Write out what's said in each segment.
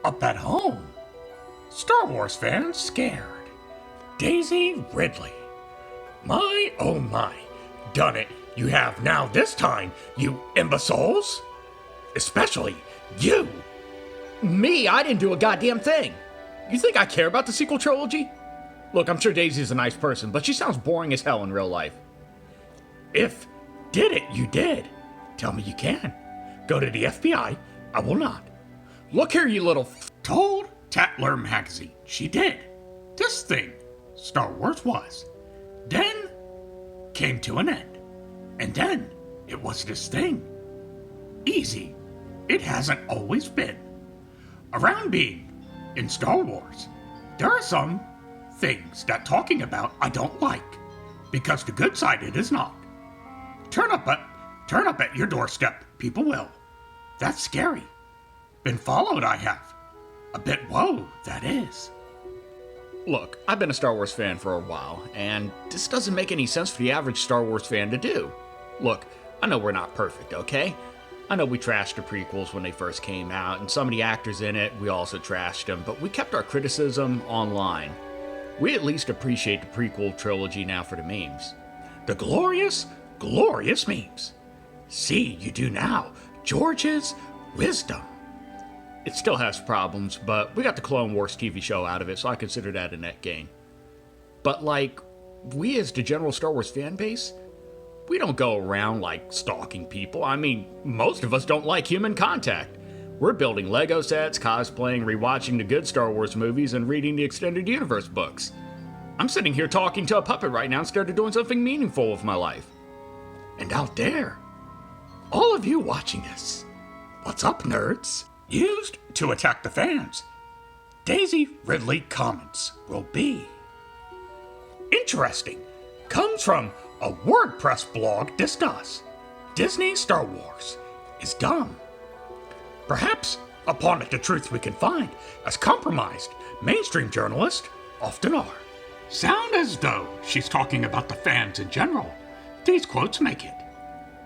Up at home, Star Wars fans scared. Daisy Ridley. My, oh my. Done it. You have now this time, you imbeciles. Especially you. Me? I didn't do a goddamn thing. You think I care about the sequel trilogy? Look, I'm sure Daisy's a nice person, but she sounds boring as hell in real life. If did it, you did. Tell me you can. Go to the FBI. I will not. Look here, you little Told Tatler magazine she did. This thing, Star Wars was. Then came to an end. And then it was this thing. Easy. It hasn't always been. Around being in Star Wars, there are some things that talking about I don't like. Because the good side it is not. Turn up at your doorstep, people will. That's scary. Been followed, I have. A bit whoa, that is. Look, I've been a Star Wars fan for a while, and this doesn't make any sense for the average Star Wars fan to do. Look, I know we're not perfect, okay? I know we trashed the prequels when they first came out, and some of the actors in it, we also trashed them, but we kept our criticism online. We at least appreciate the prequel trilogy now for the memes. The glorious, glorious memes. See, you do now. George's wisdom. It still has problems, but we got the Clone Wars TV show out of it, so I consider that a net gain. But like, we as the general Star Wars fan base, we don't go around like stalking people. I mean, most of us don't like human contact. We're building Lego sets, cosplaying, rewatching the good Star Wars movies, and reading the Extended Universe books. I'm sitting here talking to a puppet right now instead of doing something meaningful with my life. And out there, all of you watching this, what's up, nerds? Used to attack the fans. Daisy Ridley comments will be interesting. Comes from a WordPress blog discuss. Disney Star Wars is dumb. Perhaps upon it the truth we can find, as compromised mainstream journalists often are. Sound as though she's talking about the fans in general. These quotes make it.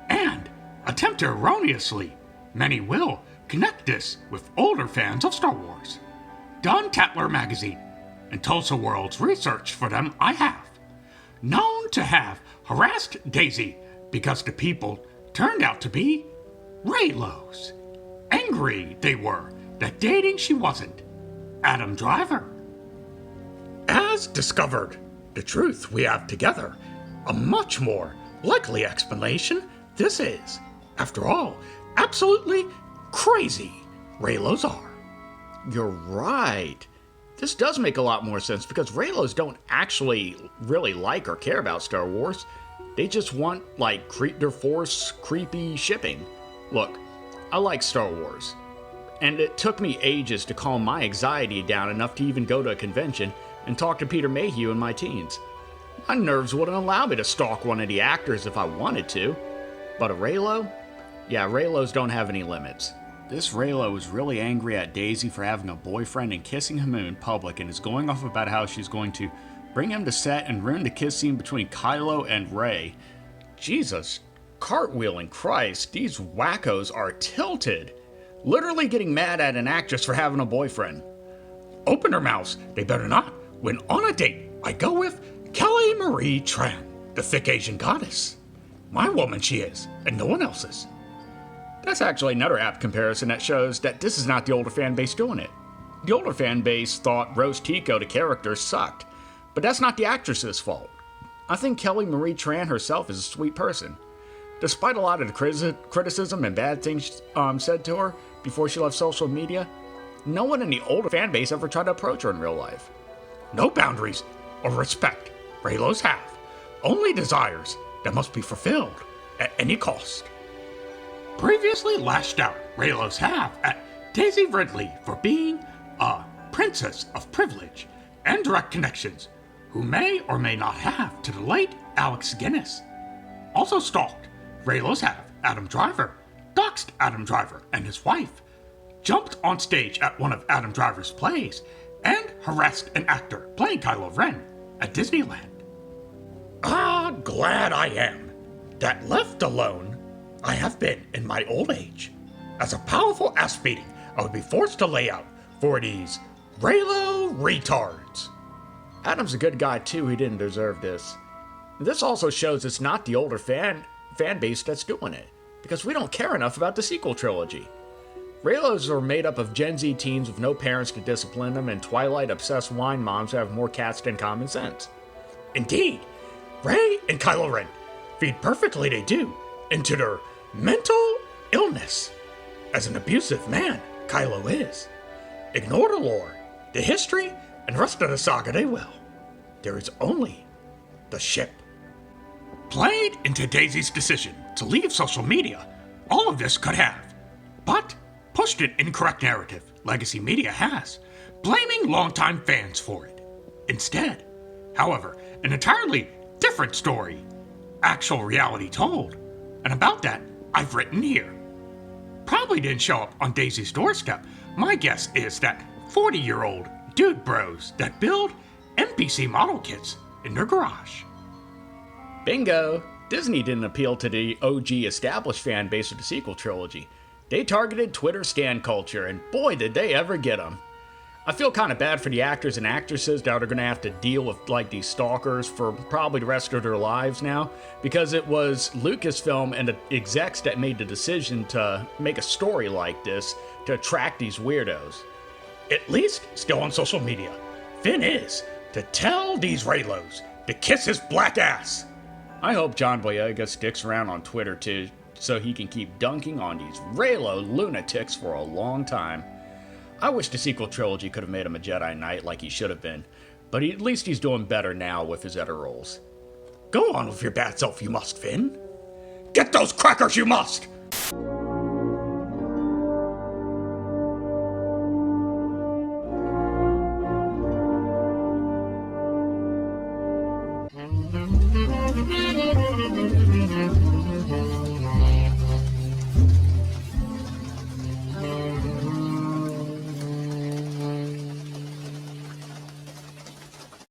And attempt to erroneously, many will, connect this with older fans of Star Wars. Done Tatler magazine and Tulsa World's research for them I have. Known to have harassed Daisy because the people turned out to be Reylos. Angry they were that dating she wasn't Adam Driver. As discovered the truth we have together, a much more likely explanation this is, after all, absolutely crazy Reylos are. You're right. This does make a lot more sense because Reylos don't actually really like or care about Star Wars. They just want, like, their force creepy shipping. Look, I like Star Wars. And it took me ages to calm my anxiety down enough to even go to a convention and talk to Peter Mayhew in my teens. My nerves wouldn't allow me to stalk one of the actors if I wanted to. But a Reylo? Yeah, Reylos don't have any limits. This Reylo is really angry at Daisy for having a boyfriend and kissing him in public and is going off about how she's going to bring him to set and ruin the kiss scene between Kylo and Rey. Jesus, cartwheeling Christ, these wackos are tilted. Literally getting mad at an actress for having a boyfriend. Open her mouths, they better not. When on a date, I go with Kelly Marie Tran, the thick Asian goddess. My woman she is, and no one else's. That's actually another apt comparison that shows that this is not the older fan base doing it. The older fan base thought Rose Tico, the character, sucked, but that's not the actress's fault. I think Kelly Marie Tran herself is a sweet person. Despite a lot of the criticism and bad things said to her before she left social media, no one in the older fan base ever tried to approach her in real life. No boundaries or respect Reylos have. Only desires that must be fulfilled at any cost. Previously lashed out Reylos have at Daisy Ridley for being a princess of privilege and direct connections who may or may not have to the late Alex Guinness. Also stalked Reylos have Adam Driver, doxed Adam Driver and his wife, jumped on stage at one of Adam Driver's plays, and harassed an actor playing Kylo Ren at Disneyland. Ah, glad I am that left alone I have been in my old age. As a powerful ass beating, I would be forced to lay out for these Reylo retards. Adam's a good guy too, he didn't deserve this. This also shows it's not the older fan base that's doing it, because we don't care enough about the sequel trilogy. Reylos are made up of Gen Z teens with no parents to discipline them and Twilight-obsessed wine moms who have more cats than common sense. Indeed, Rey and Kylo Ren feed perfectly, they do, into their mental illness. As an abusive man, Kylo is. Ignore the lore, the history, and the rest of the saga they will. There is only the ship. Played into Daisy's decision to leave social media, all of this could have, but pushed an incorrect narrative Legacy Media has, blaming longtime fans for it. Instead, however, an entirely different story, actual reality told, and about that I've written here. Probably didn't show up on Daisy's doorstep. My guess is that 40-year-old dude bros that build NPC model kits in their garage. Bingo! Disney didn't appeal to the OG established fan base of the sequel trilogy. They targeted Twitter stan culture, and boy did they ever get them. I feel kind of bad for the actors and actresses that are going to have to deal with like these stalkers for probably the rest of their lives now, because it was Lucasfilm and the execs that made the decision to make a story like this to attract these weirdos. At least still on social media, Finn is to tell these Reylos to kiss his black ass. I hope John Boyega sticks around on Twitter too, so he can keep dunking on these Reylo lunatics for a long time. I wish the sequel trilogy could have made him a Jedi Knight like he should have been, but at least he's doing better now with his other roles. Go on with your bad self, you must, Finn. Get those crackers, you must!